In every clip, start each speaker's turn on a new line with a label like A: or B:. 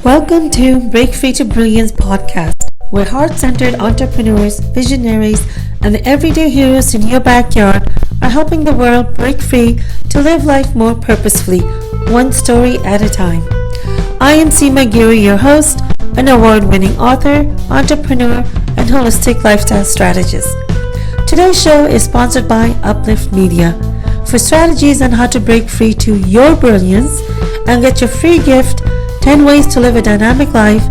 A: Welcome to Break Free to Brilliance podcast, where heart-centered entrepreneurs, visionaries, and the everyday heroes in your backyard are helping the world break free to live life more purposefully, one story at a time. I am Seema Giri, your host, an award-winning author, entrepreneur, and holistic lifestyle strategist. Today's show is sponsored by Uplift Media. For strategies on how to break free to your brilliance and get your free gift, 10 ways to live a dynamic life,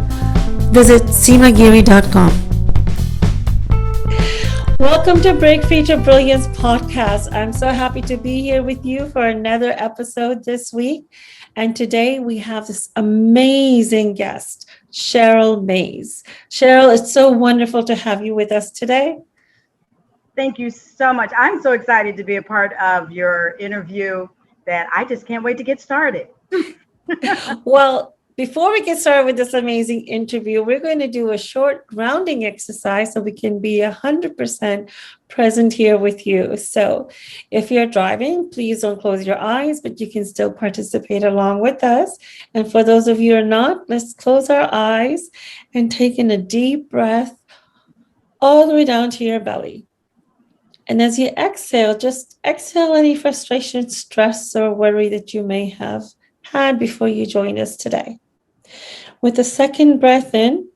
A: visit seemagiri.com. Welcome to Break Free to Brilliance podcast. I'm so happy to be here with you for another episode this week. And today we have this amazing guest, Sheryl Mays. Sheryl, it's so wonderful to have you with us today.
B: Thank you so much. I'm so excited to be a part of your interview that I just can't wait to get started.
A: Well, before we get started with this amazing interview, we're going to do a short grounding exercise so we can be 100% present here with you. So if you're driving, please don't close your eyes, but you can still participate along with us. And for those of you who are not, let's close our eyes and take in a deep breath all the way down to your belly. And as you exhale, just exhale any frustration, stress, or worry that you may have had before you joined us today. With the second breath in,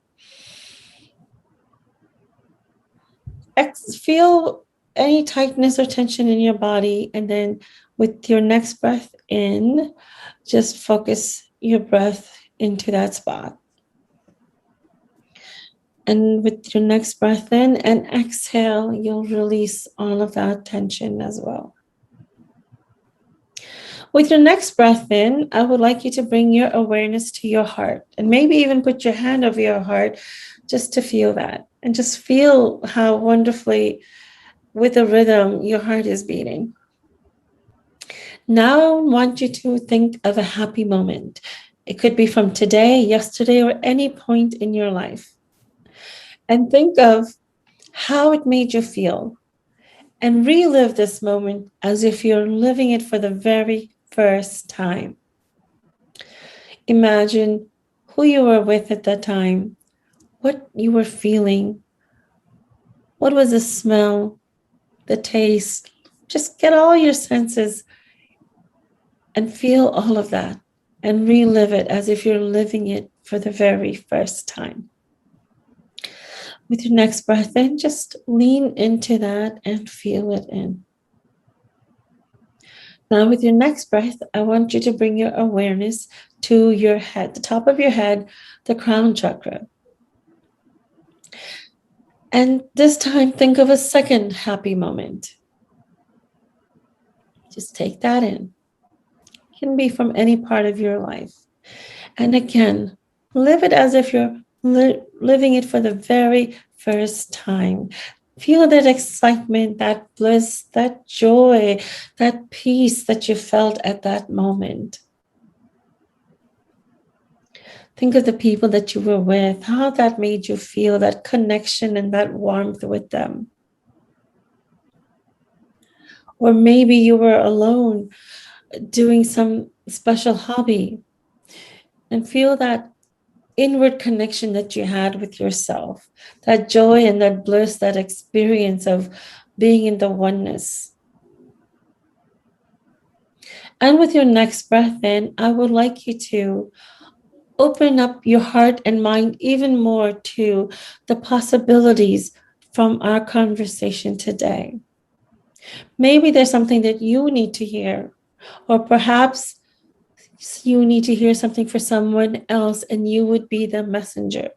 A: feel any tightness or tension in your body. And then with your next breath in, just focus your breath into that spot. And with your next breath in and exhale, you'll release all of that tension as well. With your next breath in, I would like you to bring your awareness to your heart and maybe even put your hand over your heart just to feel that and just feel how wonderfully with the rhythm your heart is beating. Now I want you to think of a happy moment. It could be from today, yesterday, or any point in your life. And think of how it made you feel and relive this moment as if you're living it for the very first time. Imagine who you were with at that time, what you were feeling, what was the smell, the taste. Just get all your senses and feel all of that and relive it as if you're living it for the very first time. With your next breath in, just lean into that and feel it in. Now, with your next breath, I want you to bring your awareness to your head, the top of your head, the crown chakra. And this time, think of a second happy moment. Just take that in. It can be from any part of your life. And again, live it as if you're living it for the very first time. Feel that excitement, that bliss, that joy, that peace that you felt at that moment. Think of the people that you were with, how that made you feel, that connection and that warmth with them. Or maybe you were alone doing some special hobby and feel that inward connection that you had with yourself, that joy and that bliss, that experience of being in the oneness. And with your next breath in, I would like you to open up your heart and mind even more to the possibilities from our conversation today. Maybe there's something that you need to hear, or perhaps you need to hear something for someone else and you would be the messenger.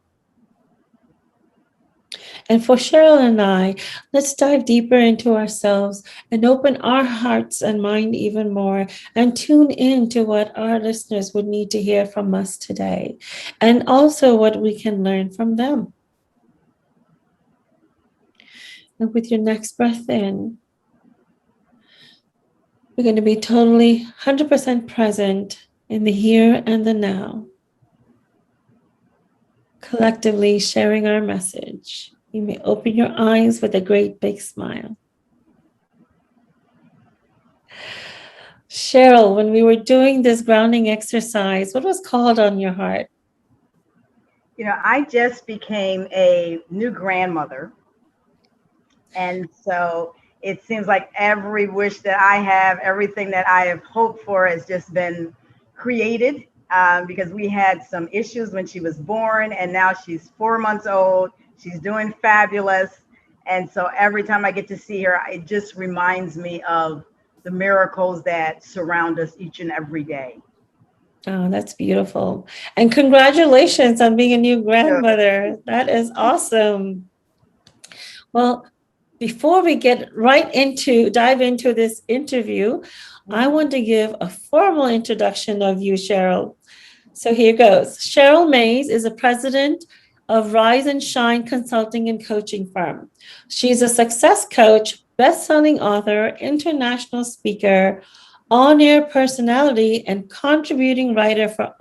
A: And for Sheryl and I, let's dive deeper into ourselves and open our hearts and mind even more and tune in to what our listeners would need to hear from us today and also what we can learn from them. And with your next breath in, we're going to be totally 100% present in the here and the now, collectively sharing our message. You may open your eyes with a great big smile. Sheryl, when we were doing this grounding exercise, what was called on your heart?
B: I just became a new grandmother. And so it seems like every wish that I have, everything that I have hoped for has just been created, because we had some issues when she was born, and now she's 4 months old. She's doing fabulous. And so every time I get to see her, it just reminds me of the miracles that surround us each and every day.
A: Oh, that's beautiful. And congratulations on being a new
B: So,
A: grandmother. That is awesome. Well, before we dive into this interview, I
B: mhm.
A: want to give a formal introduction of you, Sheryl. So here goes. Sheryl Mays is a president of Rise and Shine Consulting and Coaching Firm. She's a success coach, best-selling author, international speaker, on-air personality, and contributing writer for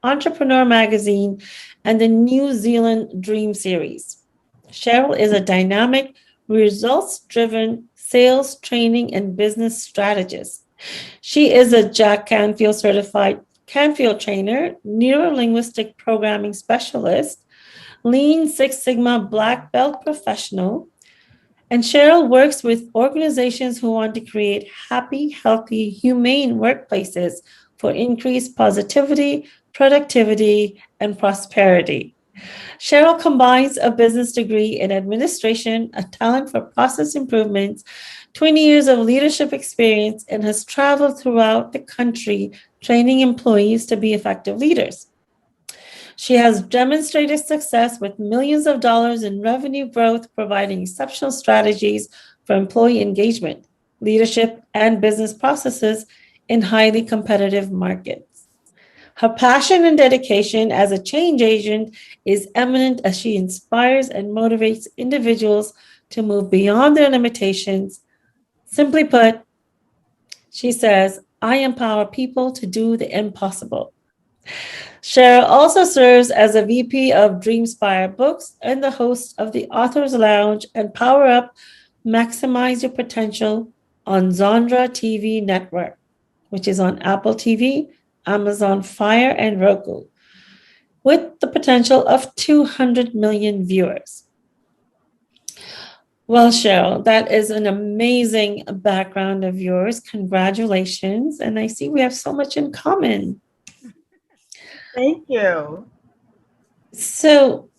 A: Entrepreneur Magazine and the New Zealand Dream Series. Sheryl is a dynamic, results-driven sales training and business strategist. She is a Jack Canfield certified Canfield trainer, neuro-linguistic programming specialist, Lean Six Sigma black belt professional, and Sheryl works with organizations who want to create happy, healthy, humane workplaces for increased positivity, productivity, and prosperity. Sheryl combines a business degree in administration, a talent for process improvements, 20 years of leadership experience, and has traveled throughout the country training employees to be effective leaders. She has demonstrated success with millions of dollars in revenue growth, providing exceptional strategies for employee engagement, leadership, and business processes in highly competitive markets. Her passion and dedication as a change agent is eminent as she inspires and motivates individuals to move beyond their limitations. Simply put, she says, I empower people to do the impossible. Cheryl also serves as a VP of Dreamspire Books and the host of the Authors Lounge and Power Up Maximize Your Potential on Zondra TV Network, which is on Apple TV, Amazon Fire, and Roku, with the potential of 200 million viewers. Well, Cheryl, that is an amazing background of yours. Congratulations. And I see we have so much in common.
B: Thank you.
A: So,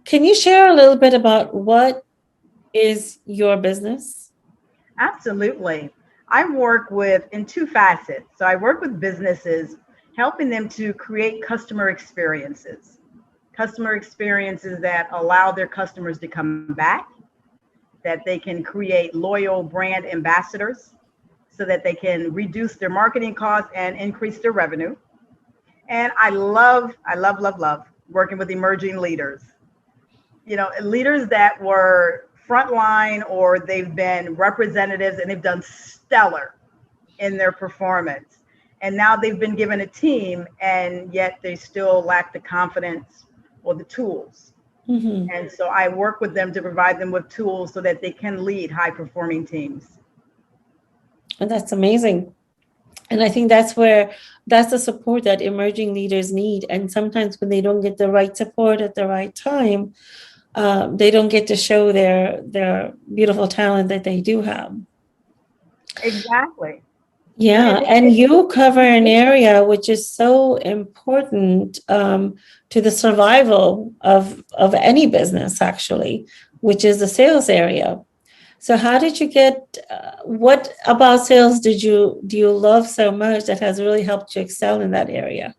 A: can you share a little bit about what is your business?
B: Absolutely. I work with in two facets. So I work with businesses, helping them to create customer experiences that allow their customers to come back, that they can create loyal brand ambassadors so that they can reduce their marketing costs and increase their revenue. And I love working with emerging leaders. Leaders that were frontline or they've been representatives and they've done stellar in their performance. And now they've been given a team and yet they still lack the confidence or the tools.
A: Mhm.
B: And so I work with them to provide them with tools so that they can lead high performing teams.
A: And that's amazing. And I think that's the support that emerging leaders need. And sometimes when they don't get the right support at the right time, they don't get to show their beautiful talent that they do have.
B: Exactly.
A: Yeah,
B: And
A: and you cover an area which is so important to the survival of any business, actually, which is the sales area. So, how did you get? What about sales do you love so much that has really helped you excel in that area?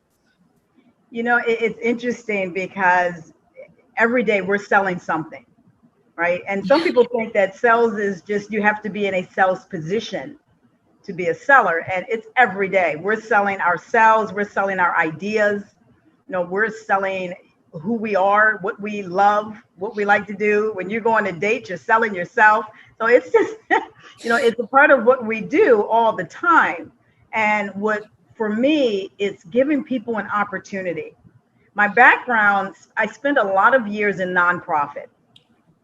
B: it's interesting because every day we're selling something, right? And some
A: Yeah.
B: people think that sales is just you have to be in a sales position to be a seller. And it's every day. We're selling ourselves, we're selling our ideas, we're selling who we are, what we love, what we like to do. When you go on a date, you're selling yourself. So it's just, it's a part of what we do all the time. And what for me, it's giving people an opportunity. My background, I spent a lot of years in nonprofit.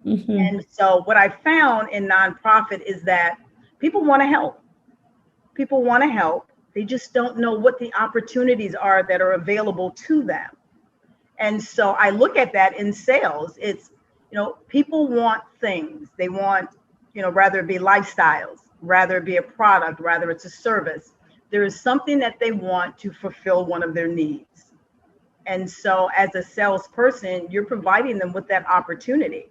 A: Hmm.
B: And so what I found in nonprofit is that people want to help. People want to help. They just don't know what the opportunities are that are available to them. And so I look at that in sales. It's, people want things. They want, rather it be lifestyles, rather it be a product, rather it's a service. There is something that they want to fulfill one of their needs. And so as a salesperson, you're providing them with that opportunity.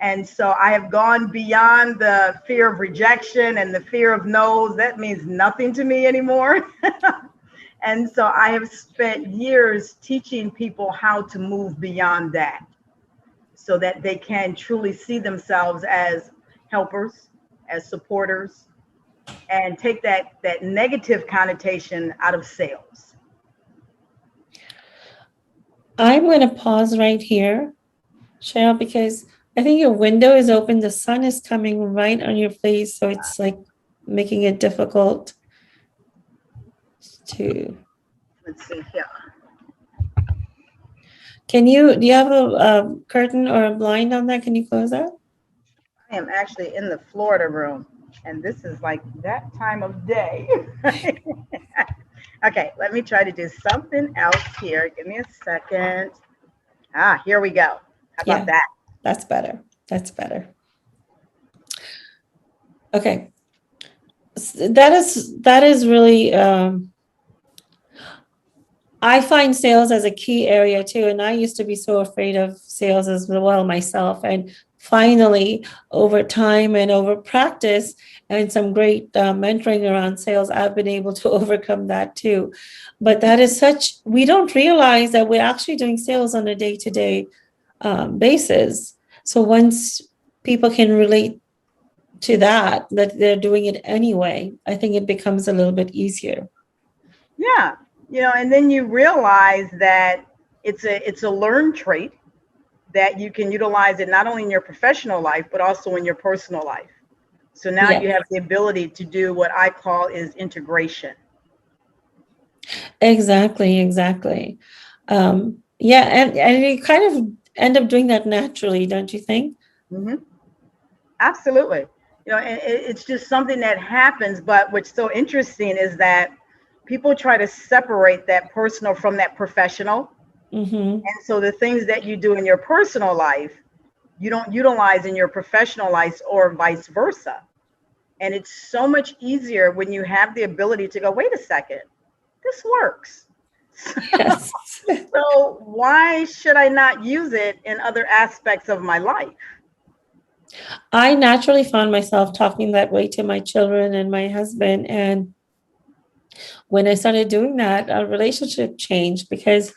B: And so I have gone beyond the fear of rejection and the fear of no's. That means nothing to me anymore. And so I have spent years teaching people how to move beyond that so that they can truly see themselves as helpers, as supporters, and take that negative connotation out of sales.
A: I'm going to pause right here, Sheryl, because I think your window is open. The sun is coming right on your face. So it's like making it difficult to.
B: Let's see here.
A: Do you have a curtain or a blind on that? Can you close that?
B: I am actually in the Florida room, and this is like that time of day. Okay, let me try to do something else here. Give me a second. Here we go. How about that?
A: That's better. That's better. Okay. That is really, I find sales as a key area too. And I used to be so afraid of sales as well myself. And finally, over time and over practice and some great mentoring around sales, I've been able to overcome that too. But that is we don't realize that we're actually doing sales on a day-to-day basis. So once people can relate to that they're doing it anyway, I think it becomes a little bit easier.
B: Yeah. And then you realize that it's a learned trait that you can utilize it not only in your professional life, but also in your personal life. So now you have the ability to do what I call is integration.
A: Exactly. And you kind of end up doing that naturally, don't you think?
B: Mm-hmm. Absolutely. And it's just something that happens. But what's so interesting is that people try to separate that personal from that professional.
A: Mm-hmm.
B: And so the things that you do in your personal life, you don't utilize in your professional life or vice versa. And it's so much easier when you have the ability to go, wait a second, this works.
A: Yes.
B: So why should I not use it in other aspects of my life?
A: I naturally found myself talking that way to my children and my husband. And when I started doing that, our relationship changed because,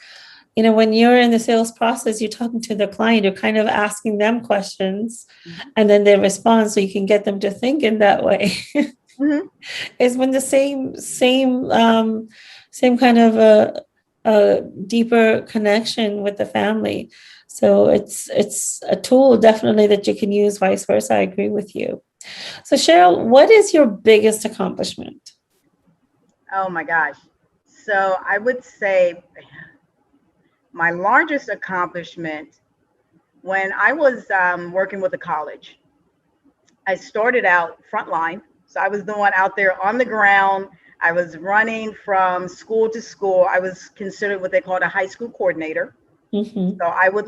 A: when you're in the sales process, you're talking to the client, you're kind of asking them questions and then they respond so you can get them to think in that way. Mm-hmm. It's when the same kind of a deeper connection with the family. So it's a tool definitely that you can use, vice versa. I agree with you. So Sheryl, what is your biggest accomplishment?
B: Oh my gosh. So I would say my largest accomplishment when I was working with a college, I started out frontline. So I was the one out there on the ground. I was running from school to school. I was considered what they called a high school coordinator. Mm-hmm. So I was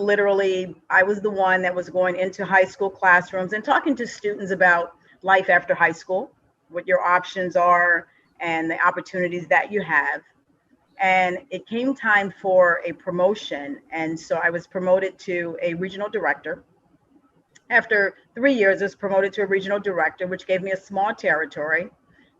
B: the one that was going into high school classrooms and talking to students about life after high school, what your options are and the opportunities that you have. And it came time for a promotion. And so I was promoted to a regional director. After 3 years, I was promoted to a regional director, which gave me a small territory.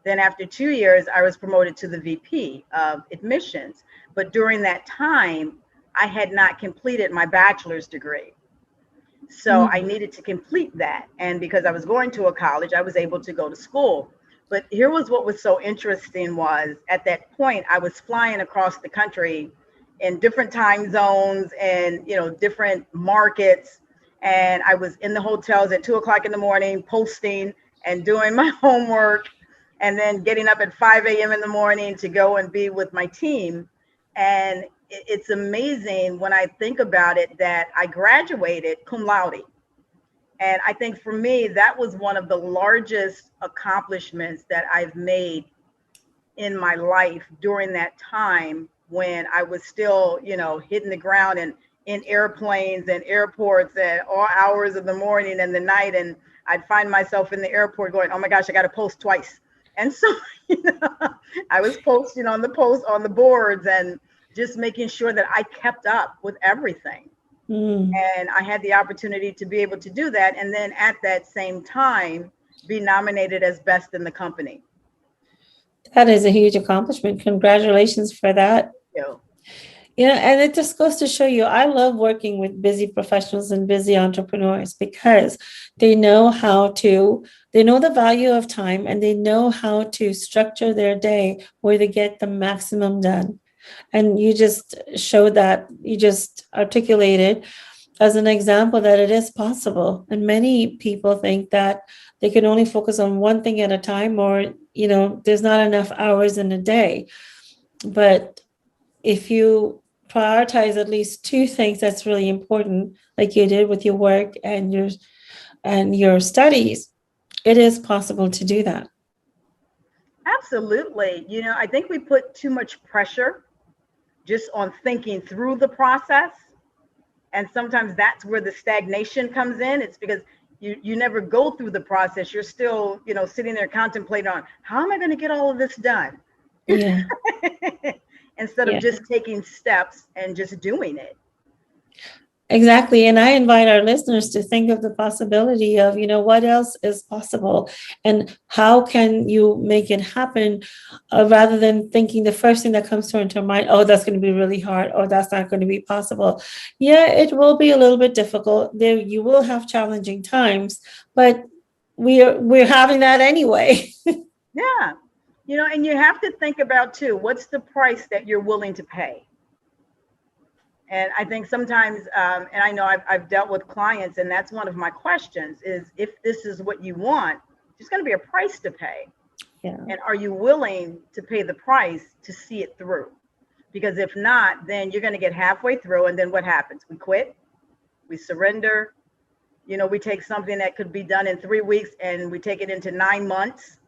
B: Then after 2 years, I was promoted to the VP of admissions. But during that time, I had not completed my bachelor's degree. So I needed to complete that. And because I was going to a college, I was able to go to school. But here was what was so interesting was at that point, I was flying across the country in different time zones and, different markets. And I was in the hotels at 2:00 in the morning, posting and doing my homework, and then getting up at 5 a.m. in the morning to go and be with my team. And it's amazing when I think about it that I graduated cum laude. And I think for me, that was one of the largest accomplishments that I've made in my life during that time, when I was still, hitting the ground and in airplanes and airports at all hours of the morning and the night. And I'd find myself in the airport going, oh my gosh, I got to post twice. And so, you know, I was posting on the boards and just making sure that I kept up with everything.
A: Mm.
B: And I had the opportunity to be able to do that. And then at that same time, be nominated as best in the company.
A: That is a huge accomplishment. Congratulations for that.
B: So,
A: And it just goes to show you, I love working with busy professionals and busy entrepreneurs because they know they know the value of time and they know how to structure their day where they get the maximum done. And you just showed that, you just articulated as an example that it is possible. And many people think that they can only focus on one thing at a time, or, there's not enough hours in a day. But if you prioritize at least two things that's really important, like you did with your work and your studies, it is possible to do that.
B: absolutely. I think we put too much pressure just on thinking through the process. And sometimes that's where the stagnation comes in. It's because you never go through the process. You're still, sitting there contemplating on how am I going to get all of this done?
A: Yeah.
B: Instead of
A: Yeah.
B: just taking steps and just doing it.
A: Exactly. And I invite our listeners to think of the possibility of, what else is possible and how can you make it happen, rather than thinking the first thing that comes to your mind, oh, that's going to be really hard, or that's not going to be possible. Yeah, it will be a little bit difficult. There, you will have challenging times, but we're having that anyway.
B: Yeah. And you have to think about too, what's the price that you're willing to pay? And I think sometimes, and I know I've dealt with clients, and that's one of my questions is if this is what you want, there's going to be a price to pay.
A: Yeah.
B: And are you willing to pay the price to see it through? Because if not, then you're going to get halfway through. And then what happens? We quit, we surrender. We take something that could be done in 3 weeks and we take it into 9 months.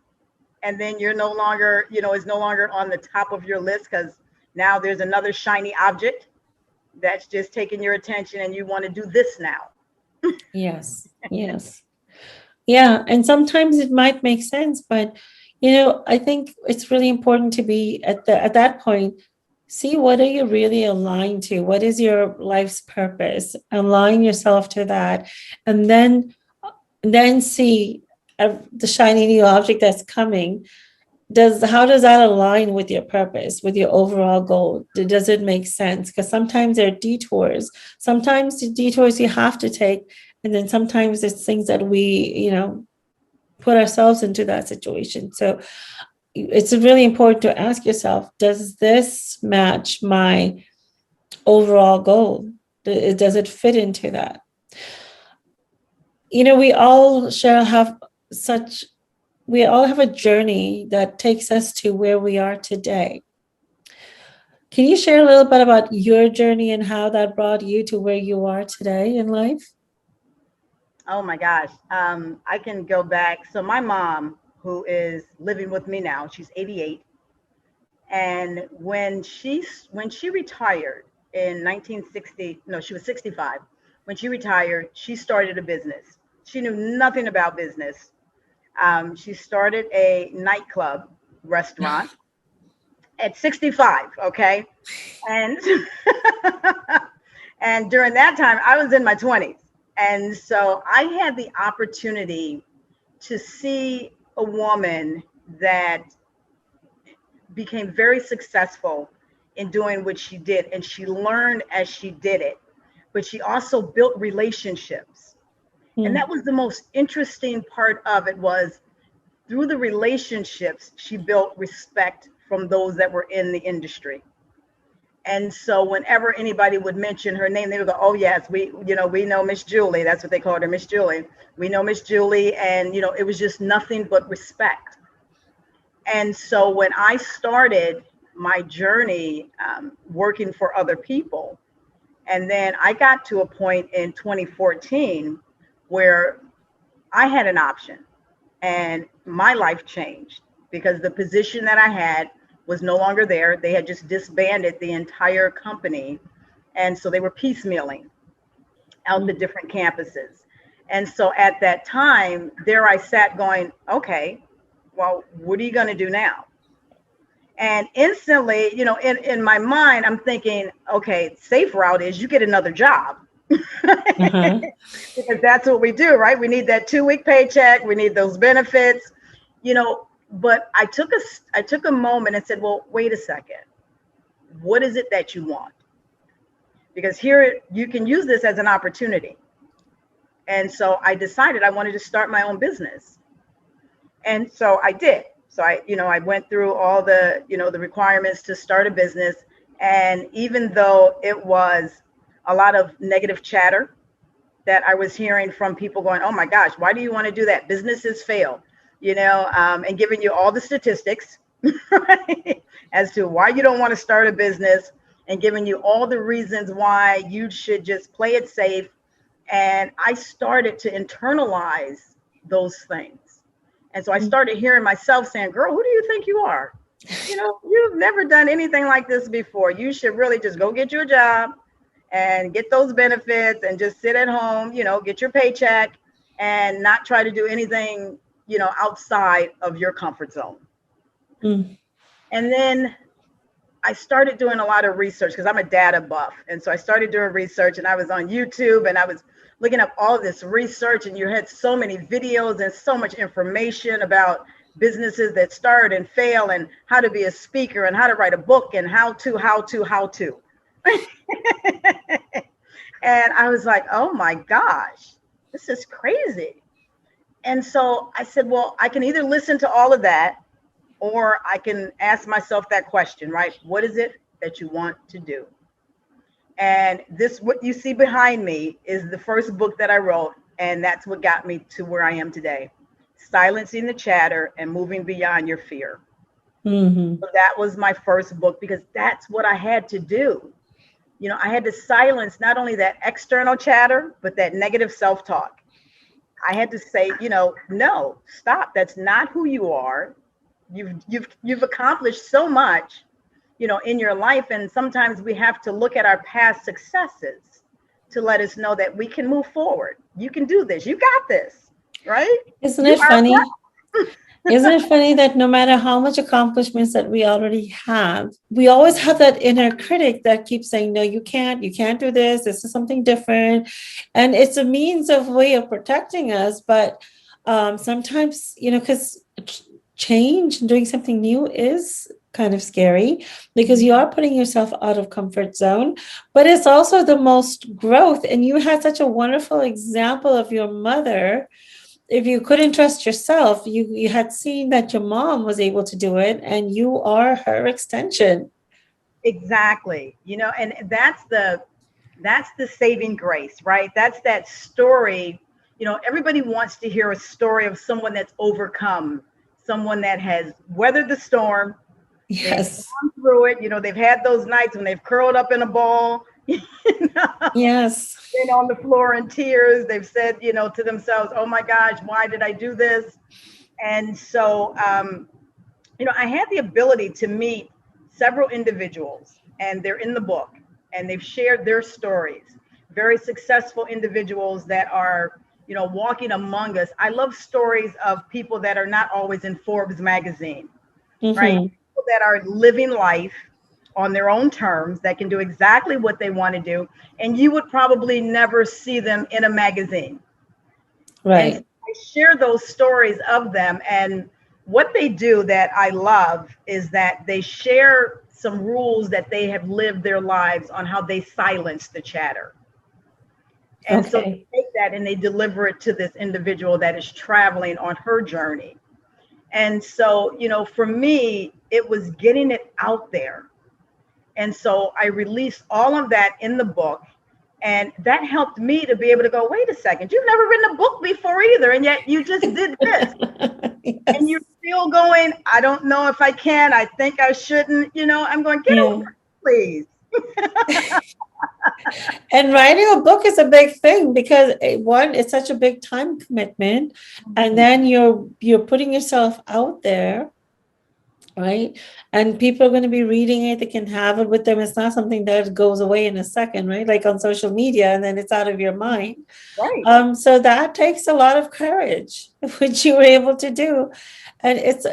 B: And then you're no longer, is no longer on the top of your list because now there's another shiny object that's just taking your attention and you want to do this now.
A: Yes. Yes. Yeah, and sometimes it might make sense, but I think it's really important to be at that point, see what are you really aligned to? What is your life's purpose? Align yourself to that, and then see the shiny new object that's coming. How does that align with your purpose, with your overall goal? Does it make sense? Because sometimes there are detours. Sometimes the detours you have to take, and then sometimes it's things that we, put ourselves into that situation. So it's really important to ask yourself, does this match my overall goal? Does it fit into that? We all such we all have a journey that takes us to where we are today. Can you share a little bit about your journey and how that brought you to where you are today in life?
B: Oh my gosh. I can go back. So my mom, who is living with me now, she's 88. And when she retired in 1960, no, she was 65. When she retired, she started a business. She knew nothing about business. She started a nightclub restaurant at 65. Okay. And and during that time, I was in my 20s. And so I had the opportunity to see a woman that became very successful in doing what she did. And she learned as she did it, but she also built relationships. And that was the most interesting part of it was through the relationships, she built respect from those that were in the industry. And so whenever anybody would mention her name, they would go, oh yes, we know Miss Julie. That's what they called her, Miss Julie. We know Miss Julie. And, it was just nothing but respect. And so when I started my journey working for other people, and then I got to a point in 2014 where I had an option and my life changed because the position that I had was no longer there. They had just disbanded the entire company. And so they were piecemealing out the different campuses. And so at that time, there I sat going, okay, well, what are you going to do now? And instantly, in my mind, I'm thinking, okay, safe route is you get another job.
A: Uh-huh.
B: Because that's what we do, right? We need that 2-week paycheck. We need those benefits, but I took a moment and said, well, wait a second. What is it that you want? Because here you can use this as an opportunity. And so I decided I wanted to start my own business. And so I did. So I went through all the, the requirements to start a business. And even though it was a lot of negative chatter that I was hearing from people going, oh my gosh, why do you want to do that? Businesses fail, and giving you all the statistics, right, as to why you don't want to start a business, and giving you all the reasons why you should just play it safe. And I started to internalize those things. And so I started hearing myself saying, girl, who do you think you are? You've never done anything like this before. You should really just go get you a job and get those benefits and just sit at home, get your paycheck and not try to do anything, outside of your comfort zone.
A: Mm.
B: And then I started doing a lot of research because I'm a data buff. And so I started doing research, and I was on YouTube and I was looking up all this research, and you had so many videos and so much information about businesses that start and fail and how to be a speaker and how to write a book and how to. And I was like, oh my gosh, this is crazy. And so I said, well, I can either listen to all of that, or I can ask myself that question, right? What is it that you want to do? And this, what you see behind me, is the first book that I wrote. And that's what got me to where I am today. Silencing the Chatter and Moving Beyond Your Fear.
A: Mm-hmm.
B: So that was my first book, because that's what I had to do. I had to silence not only that external chatter, but that negative self-talk. I had to say, no, stop. That's not who you are. You've accomplished so much, in your life. And sometimes we have to look at our past successes to let us know that we can move forward. You can do this. You got this, right?
A: Isn't it funny? Isn't it funny that no matter how much accomplishments that we already have, we always have that inner critic that keeps saying, no, you can't do this. This is something different. And it's a means of way of protecting us. But sometimes, because change and doing something new is kind of scary, because you are putting yourself out of comfort zone, but it's also the most growth. And you had such a wonderful example of your mother. If you couldn't trust yourself, you had seen that your mom was able to do it, and you are her extension.
B: Exactly. And that's the saving grace, right? That's that story. Everybody wants to hear a story of someone that's overcome, someone that has weathered the storm.
A: Yes.
B: They've gone through it. They've had those nights when they've curled up in a ball.
A: Yes.
B: Been on the floor in tears. They've said, to themselves, oh my gosh, why did I do this? And so, I had the ability to meet several individuals, and they're in the book, and they've shared their stories. Very successful individuals that are, walking among us. I love stories of people that are not always in Forbes magazine, right? People that are living life on their own terms, that can do exactly what they want to do. And you would probably never see them in a magazine.
A: Right.
B: And I share those stories of them. And what they do that I love is that they share some rules that they have lived their lives on, how they silence the chatter. And so they take that and they deliver it to this individual that is traveling on her journey. And so, for me, it was getting it out there. And so I released all of that in the book. And that helped me to be able to go, wait a second, you've never written a book before either. And yet you just did this. Yes. And you're still going, I don't know if I can. I think I shouldn't. I'm going, get over it, please.
A: And writing a book is a big thing, because one, it's such a big time commitment. And then you're putting yourself out there. right? And people are going to be reading it. They can have it with them. It's not something that goes away in a second, right? Like on social media, and then it's out of your mind.
B: Right.
A: So that takes a lot of courage, which you were able to do. And it's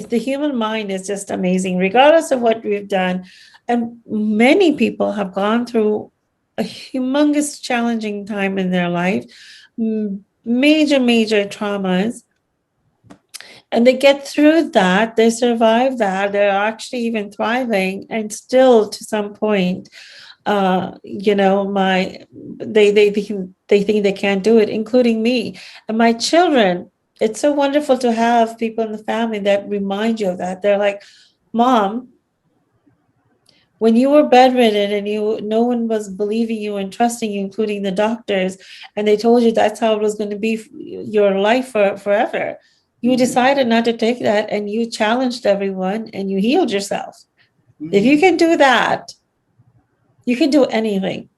A: the human mind is just amazing, regardless of what we've done. And many people have gone through a humongous challenging time in their life, major traumas, and they get through that, they survive that, they're actually even thriving, and still to some point, my they think they can't do it, including me and my children. It's so wonderful to have people in the family that remind you of that. They're like, Mom, when you were bedridden and no one was believing you and trusting you, including the doctors, and they told you that's how it was going to be your life forever, you
B: Mm-hmm.
A: decided not to take that, and you challenged everyone and you healed yourself. If you
B: Mm-hmm.
A: can do that, you can do anything,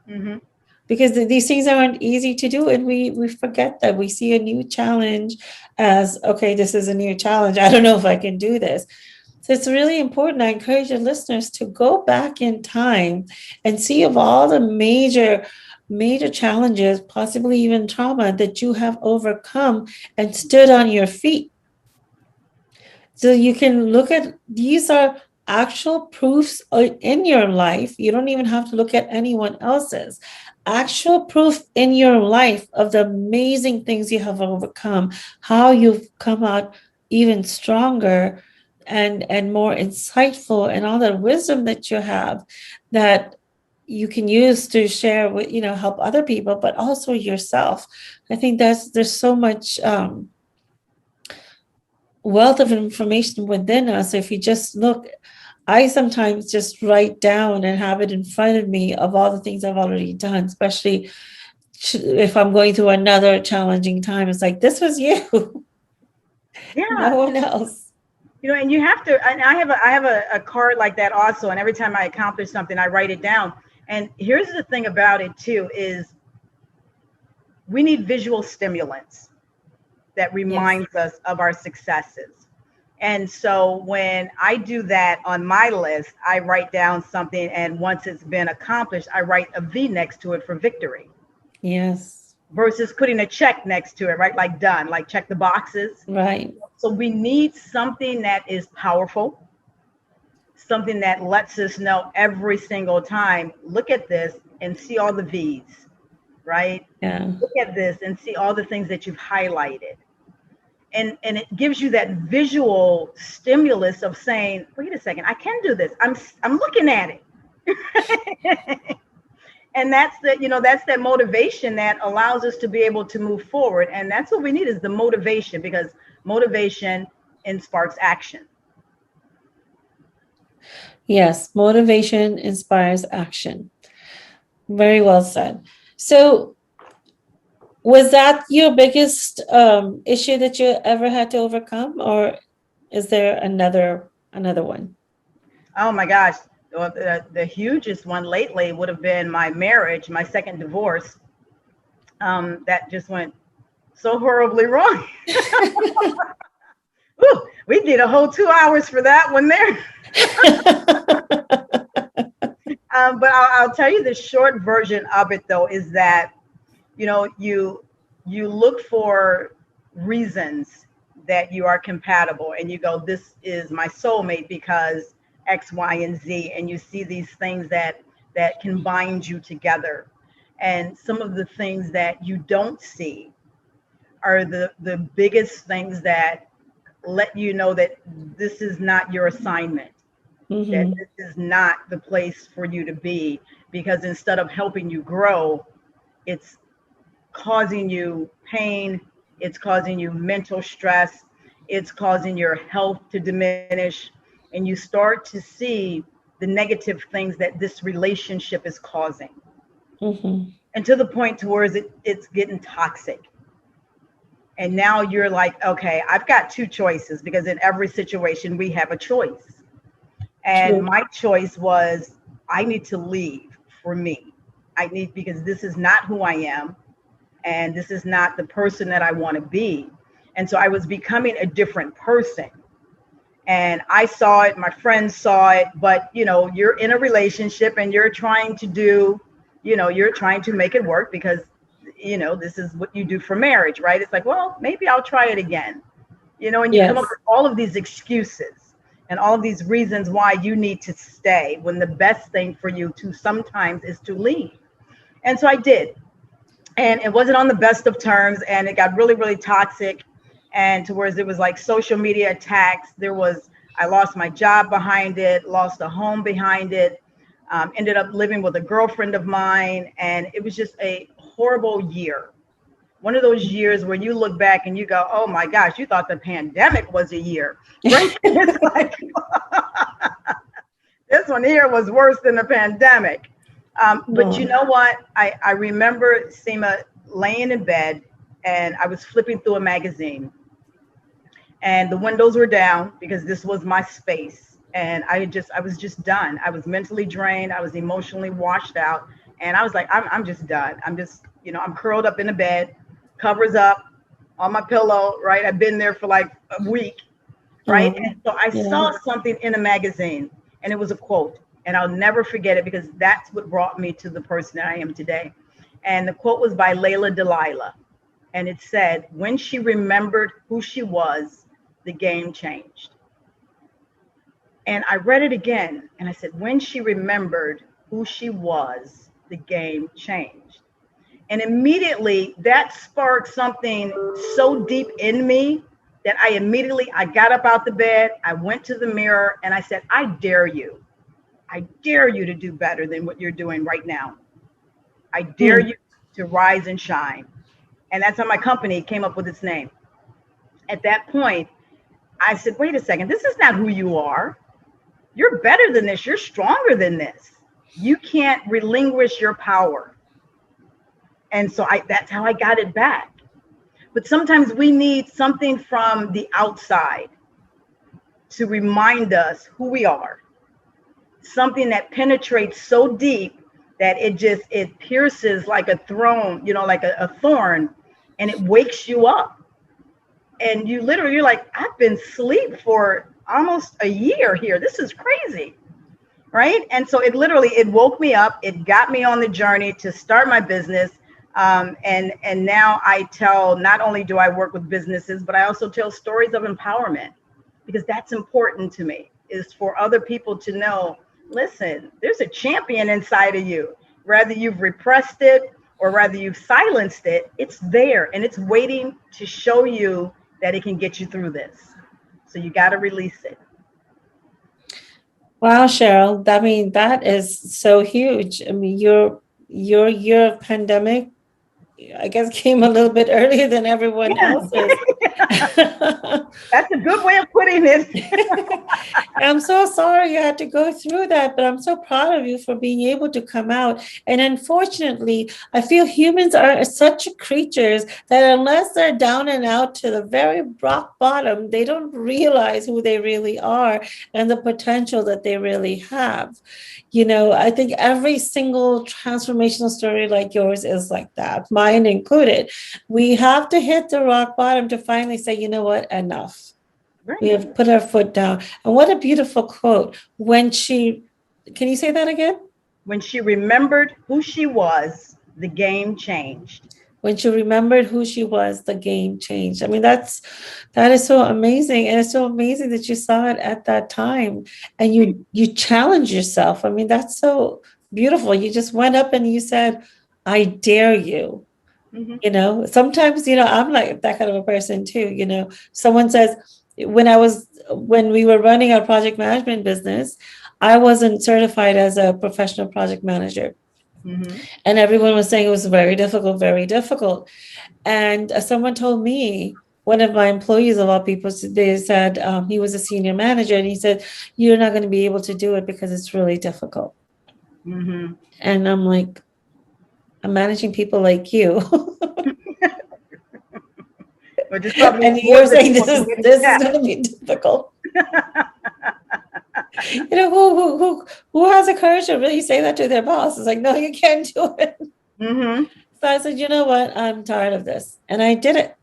B: Mm-hmm.
A: because these things aren't easy to do, and we forget that. We see a new challenge as, okay, this is a new challenge, I don't know if I can do this. So it's really important. I encourage your listeners to go back in time and see of all the major challenges, possibly even trauma, that you have overcome and stood on your feet. So you can look at, these are actual proofs in your life. You don't even have to look at anyone else's. Actual proof in your life of the amazing things you have overcome, how you've come out even stronger and more insightful, and all the wisdom that you have that you can use to share with, help other people, but also yourself. I think there's so much wealth of information within us. If you just look, I sometimes just write down and have it in front of me of all the things I've already done, especially if I'm going through another challenging time. It's like, this was you, no
B: Yeah.
A: one else.
B: And you have to, and I have a card like that also. And every time I accomplish something, I write it down. And here's the thing about it too, is we need visual stimulants that
A: Yes.
B: reminds us of our successes. And so when I do that on my list, I write down something, and once it's been accomplished, I write a V next to it for victory
A: Yes.
B: versus putting a check next to it, right? Like done, like check the boxes.
A: Right.
B: So we need something that is powerful, something that lets us know every single time, look at this and see all the V's, right?
A: Yeah.
B: Look at this and see all the things that you've highlighted. And it gives you that visual stimulus of saying, wait a second, I can do this. I'm looking at it. And that's that motivation that allows us to be able to move forward. And that's what we need, is the motivation, because motivation sparks action.
A: Yes. Motivation inspires action. Very well said. So, was that your biggest issue that you ever had to overcome, or is there another one?
B: Oh my gosh. Well, the hugest one lately would have been my marriage, my second divorce. That just went so horribly wrong. Ooh, we did a whole 2 hours for that one there. But I'll tell you the short version of it though, is that you look for reasons that you are compatible, and you go, this is my soulmate because X, Y, and Z, and you see these things that can bind you together. And some of the things that you don't see are the biggest things that let you know that this is not your assignment, that
A: Hmm.
B: this is not the place for you to be, because instead of helping you grow, it's causing you pain, it's causing you mental stress, it's causing your health to diminish, and you start to see the negative things that this relationship is causing.
A: Hmm.
B: And to the point towards it's getting toxic. And now you're like, okay, I've got two choices, because in every situation we have a choice. And
A: True.
B: my choice was, I need to leave for me. Because this is not who I am, and this is not the person that I want to be. And so I was becoming a different person. And I saw it, my friends saw it, but you're in a relationship and you're trying to do, you're trying to make it work because, this is what you do for marriage, right? It's like, well, maybe I'll try it again, and you come up
A: Yes.
B: with all of these excuses and all of these reasons why you need to stay when the best thing for you to sometimes is to leave. And so I did. And it wasn't on the best of terms, and it got really, really toxic. And towards it was like social media attacks. I lost my job behind it, lost a home behind it, ended up living with a girlfriend of mine. And it was just a horrible year. One of those years where you look back and you go, oh my gosh, you thought the pandemic was a year, right? It's like, this one here was worse than the pandemic. But you know what? I remember Seema laying in bed and I was flipping through a magazine and the windows were down because this was my space. And I was just done. I was mentally drained. I was emotionally washed out. And I was like, I'm just done. I'm just, I'm curled up in the bed, covers up on my pillow, right? I've been there for like a week, right? And so I saw something in a magazine and it was a quote. And I'll never forget it because that's what brought me to the person that I am today. And the quote was by Layla Delilah. And it said, when she remembered who she was, the game changed. And I read it again. And I said, when she remembered who she was, the game changed. And immediately that sparked something so deep in me that I got up out the bed. I went to the mirror and I said, I dare you. I dare you to do better than what you're doing right now. I dare you to rise and shine. And that's how my company came up with its name. At that point, I said, wait a second, this is not who you are. You're better than this. You're stronger than this. You can't relinquish your power. And so that's how I got it back. But sometimes we need something from the outside to remind us who we are. Something that penetrates so deep that it pierces like a thorn, like a thorn, and it wakes you up. And you're like, I've been asleep for almost a year here. This is crazy. Right. And so it woke me up. It got me on the journey to start my business. And now not only do I work with businesses, but I also tell stories of empowerment because that's important to me, is for other people to know, listen, there's a champion inside of you. Whether you've repressed it or whether you've silenced it, it's there and it's waiting to show you that it can get you through this. So you got to release it.
A: Wow, Sheryl. I mean, that is so huge. I mean, your year of pandemic, I guess, came a little bit earlier than everyone else's.
B: That's a good way of putting it.
A: I'm so sorry you had to go through that, but I'm so proud of you for being able to come out. And unfortunately, I feel humans are such creatures that unless they're down and out to the very rock bottom, they don't realize who they really are and the potential that they really have. I think every single transformational story like yours is like that, mine included. We have to hit the rock bottom to finally say, you know what, enough.
B: Right.
A: We have put our foot down. And what a beautiful quote. Can you say that again?
B: When she remembered who she was, the game changed.
A: When she remembered who she was, the game changed. I mean, that is so amazing. And it's so amazing that you saw it at that time and you challenged yourself. I mean, that's so beautiful. You just went up and you said, I dare you. Mm-hmm. Sometimes, I'm like that kind of a person too. Someone says, when we were running our project management business, I wasn't certified as a professional project manager. Mm-hmm. And everyone was saying it was very difficult, very difficult. And someone told me, one of my employees of all people, they said he was a senior manager, and he said, you're not going to be able to do it because it's really difficult. Mm-hmm. And I'm like, I'm managing people like you. And you're saying this is going to be difficult. Who has the courage to really say that to their boss? It's like, no, you can't do it. Mm-hmm. So I said, you know what? I'm tired of this. And I did it.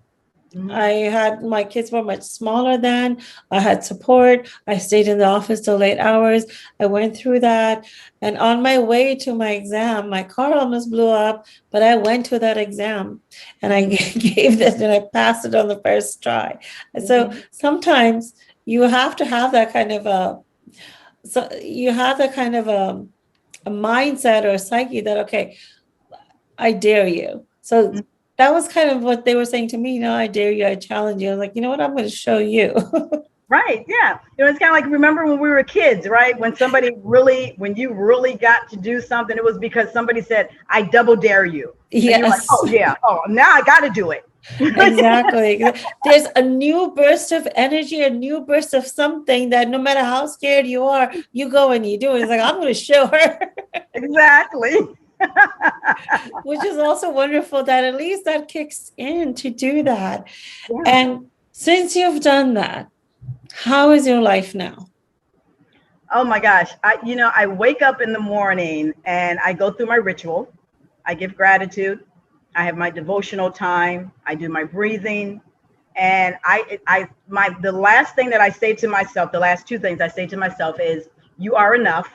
B: Mhm.
A: I had my kids were much smaller then. I had support. I stayed in the office till late hours. I went through that. And on my way to my exam, my car almost blew up, but I went to that exam and I
B: Mhm.
A: gave it and I passed it on the first try. And so
B: Mhm.
A: sometimes you have to have that kind of a mindset or a psyche that, okay, I dare you. So that was kind of what they were saying to me. I dare you. I challenge you. I was like, you know what? I'm going to show you.
B: Right. Yeah. It's kind of like, remember when we were kids, right? When you really got to do something, it was because somebody said, I double dare you. And you're like,
A: Yes,
B: oh, yeah. Oh, now I got to do it.
A: exactly. There's a new burst of energy, a new burst of something that no matter how scared you are, you go and you do it. It's like, I'm going to show her,
B: Exactly.
A: which is also wonderful that at least that kicks in to do that.
B: Yeah.
A: And since you've done that, how is your life now?
B: Oh my gosh. I wake up in the morning and I go through my ritual. I give gratitude. I have my devotional time. I do my breathing. And the last thing that I say to myself, the last two things I say to myself is, you are enough.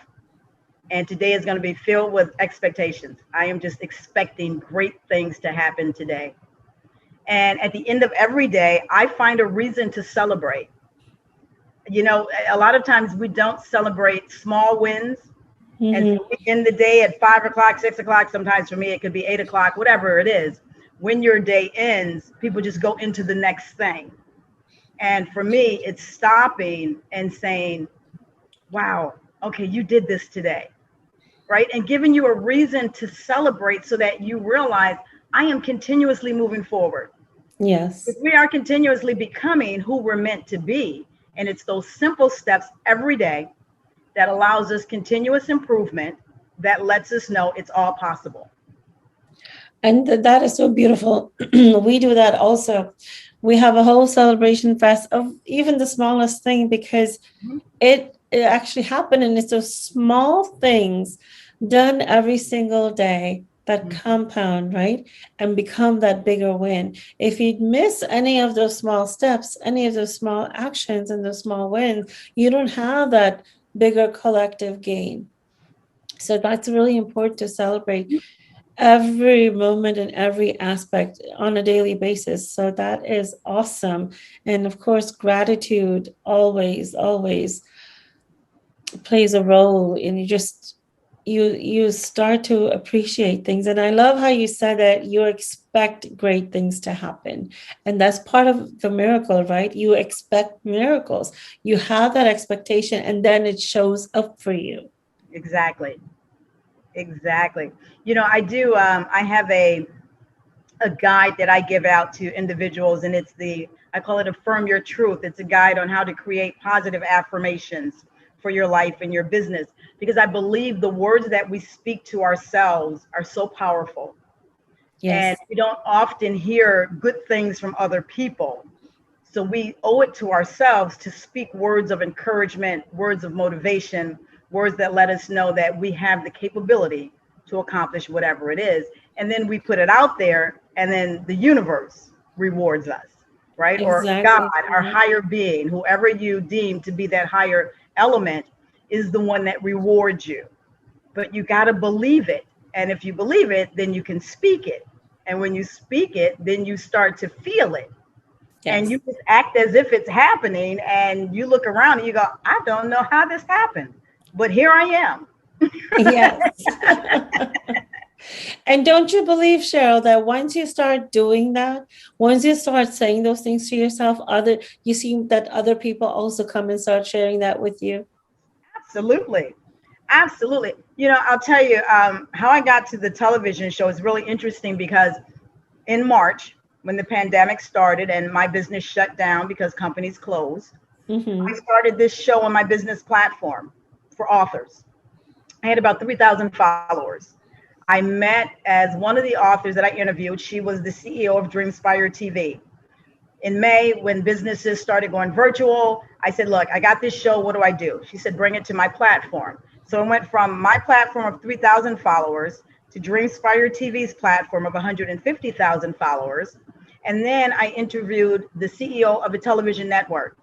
B: And today is going to be filled with expectations. I am just expecting great things to happen today. And at the end of every day, I find a reason to celebrate. A lot of times we don't celebrate small wins. And so
A: Mhm.
B: we end the day at 5 o'clock, 6 o'clock. Sometimes for me, it could be 8 o'clock, whatever it is. When your day ends, people just go into the next thing. And for me, it's stopping and saying, wow, okay, you did this today, right? And giving you a reason to celebrate so that you realize I am continuously moving forward. If
A: Yes.
B: we are continuously becoming who we're meant to be. And it's those simple steps every day that allows us continuous improvement that lets us know it's all possible.
A: And that is so beautiful. We do that also. We have a whole celebration fest of even the smallest thing because
B: Mhm.
A: it actually happened. And it's those small things done every single day that compound, right? And become that bigger win. If you miss any of those small steps, any of those small actions and those small wins, you don't have that bigger collective gain. So that's really important to celebrate every moment and every aspect on a daily basis. So that is awesome. And of course, gratitude always plays a role in you start to appreciate things. And I love how you said that you expect great things to happen. And that's part of the miracle, right? You expect miracles. You have that expectation and then it shows up for you.
B: Exactly. Exactly. I do. I have a guide that I give out to individuals, and I call it Affirm Your Truth. It's a guide on how to create positive affirmations for your life and your business, because I believe the words that we speak to ourselves are so powerful. And
A: Yes.
B: we don't often hear good things from other people. So we owe it to ourselves to speak words of encouragement, words of motivation, words that let us know that we have the capability to accomplish whatever it is. And then we put it out there, and then the universe rewards us, right? Or God,
A: Exactly.
B: our higher being, whoever you deem to be that higher element, is the one that rewards you. But you got to believe it. And if you believe it, then you can speak it. And when you speak it, then you start to feel it, and
A: Yes.
B: you just act as if it's happening, and you look around and you go, I don't know how this happened, but here I am.
A: Yes. And don't you believe, Cheryl, that once you start doing that, once you start saying those things to yourself, you see that other people also come and start sharing that with you?
B: Absolutely. Absolutely. I'll tell you, how I got to the television show is really interesting, because in March, when the pandemic started and my business shut down because companies closed, I
A: Hmm.
B: started this show on my business platform for authors. I had about 3,000 followers. I met as one of the authors that I interviewed. She was the CEO of Dreamspire TV. In May, when businesses started going virtual, I said, look, I got this show. What do I do? She said, bring it to my platform. So it went from my platform of 3,000 followers to Dreamspire TV's platform of 150,000 followers. And then I interviewed the CEO of a television network.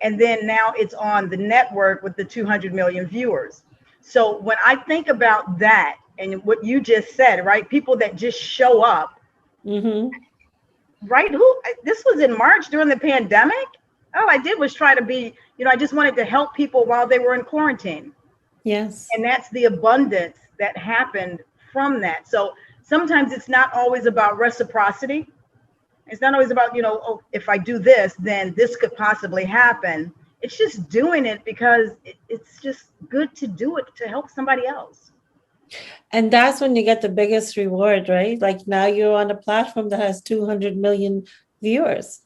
B: And then now it's on the network with the 200 million viewers. So when I think about that and what you just said, right? People that just show up,
A: Mm-hmm.
B: right? This was in March during the pandemic. All I did was try to be, I just wanted to help people while they were in quarantine.
A: Yes.
B: And that's the abundance that happened from that. So sometimes it's not always about reciprocity. It's not always about, oh, if I do this, then this could possibly happen. It's just doing it because it's just good to do it to help somebody else.
A: And that's when you get the biggest reward, right? Like now you're on a platform that has 200 million viewers.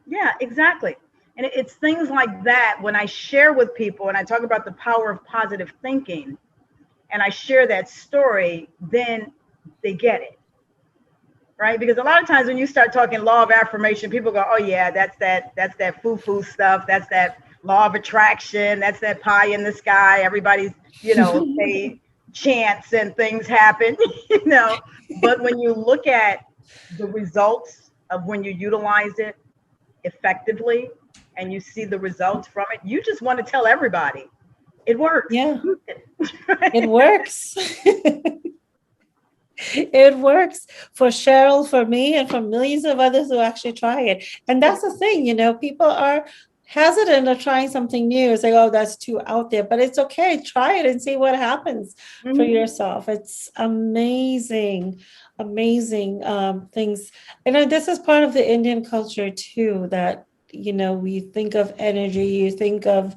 B: Yeah, exactly. And it's things like that when I share with people and I talk about the power of positive thinking and I share that story, then they get it. Right? Because a lot of times when you start talking law of affirmation, people go, "Oh yeah, that's that foo-foo stuff. That's that law of attraction. That's that pie in the sky. Everybody's, say chants and things happen, But when you look at the results of when you utilize it effectively and you see the results from it, you just want to tell everybody it works.
A: Yeah, it works. It works for Cheryl, for me, and for millions of others who actually try it. And that's the thing, people are hesitant of trying something new. It's like, oh, that's too out there. But it's okay. Try it and see what happens for yourself. It's amazing, amazing things. And this is part of the Indian culture too, that, we think of energy, you think of,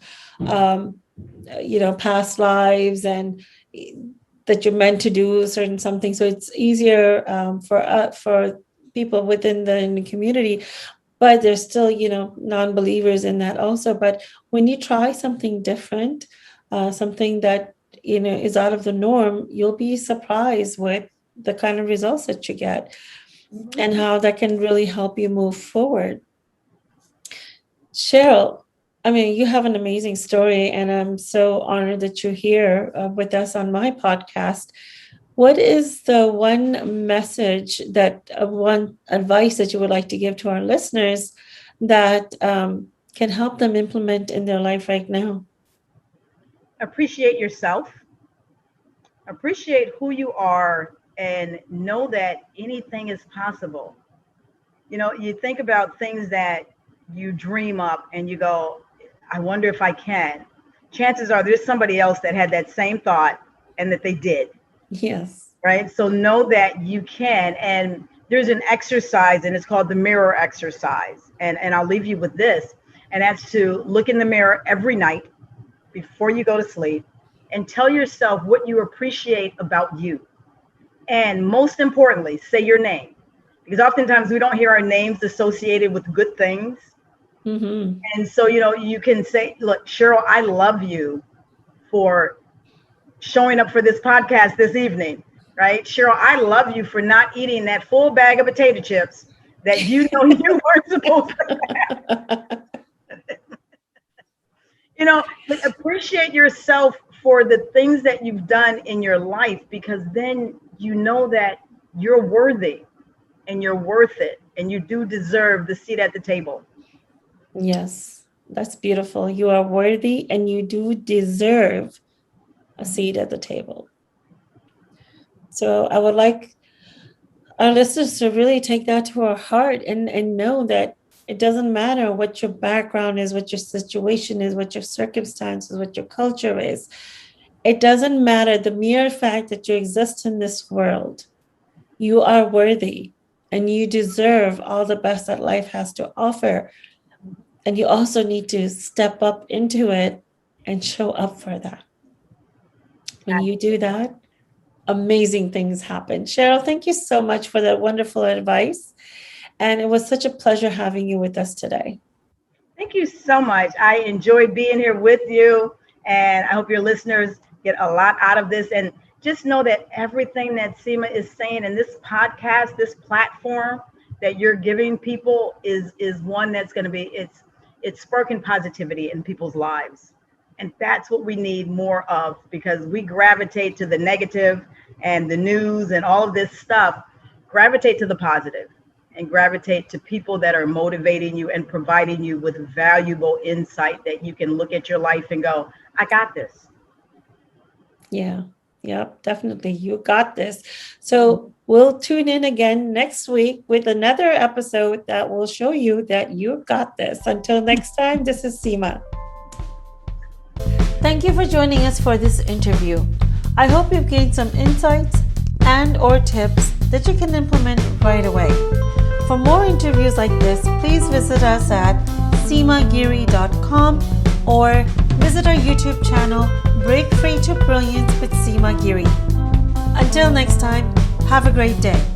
A: past lives and that you're meant to do certain something. So it's easier for people in the community, but there's still, non-believers in that also. But when you try something different, something that, is out of the norm, you'll be surprised with the kind of results that you get and how that can really help you move forward. Cheryl, I mean, you have an amazing story, and I'm so honored that you're here with us on my podcast. What is the one message one advice that you would like to give to our listeners that can help them implement in their life right now?
B: Appreciate yourself, appreciate who you are, and know that anything is possible. You think about things that you dream up and you go, I wonder if I can. Chances are there's somebody else that had that same thought and that they did.
A: Yes.
B: Right. So know that you can. And there's an exercise and it's called the mirror exercise. And I'll leave you with this. And that's to look in the mirror every night before you go to sleep and tell yourself what you appreciate about you. And most importantly, say your name. Because oftentimes we don't hear our names associated with good things.
A: Mm-hmm.
B: And so, you can say, look, Cheryl, I love you for showing up for this podcast this evening, right? Cheryl, I love you for not eating that full bag of potato chips that you weren't supposed to have. But appreciate yourself for the things that you've done in your life, because then you know that you're worthy and you're worth it and you do deserve the seat at the table.
A: Yes, that's beautiful. You are worthy and you do deserve a seat at the table. So I would like our listeners to really take that to our heart and know that it doesn't matter what your background is, what your situation is, what your circumstances, what your culture is. It doesn't matter. The mere fact that you exist in this world, you are worthy and you deserve all the best that life has to offer. And you also need to step up into it and show up for that. When you do that, amazing things happen. Cheryl, thank you so much for that wonderful advice. And it was such a pleasure having you with us today.
B: Thank you so much. I enjoyed being here with you, and I hope your listeners get a lot out of this. And just know that everything that Seema is saying in this podcast, this platform that you're giving people is one that's going to be, it's sparking positivity in people's lives. And that's what we need more of, because we gravitate to the negative and the news and all of this stuff. Gravitate to the positive. and gravitate to people that are motivating you and providing you with valuable insight that you can look at your life and go, I got this.
A: Yeah. Yep, definitely. You got this. So we'll tune in again next week with another episode that will show you that you got this. Until next time, this is Seema. Thank you for joining us for this interview. I hope you've gained some insights and or tips that you can implement right away. For more interviews like this, please visit us at seemagiri.com or visit our YouTube channel, Break Free to Brilliance with Seema Giri. Until next time, have a great day.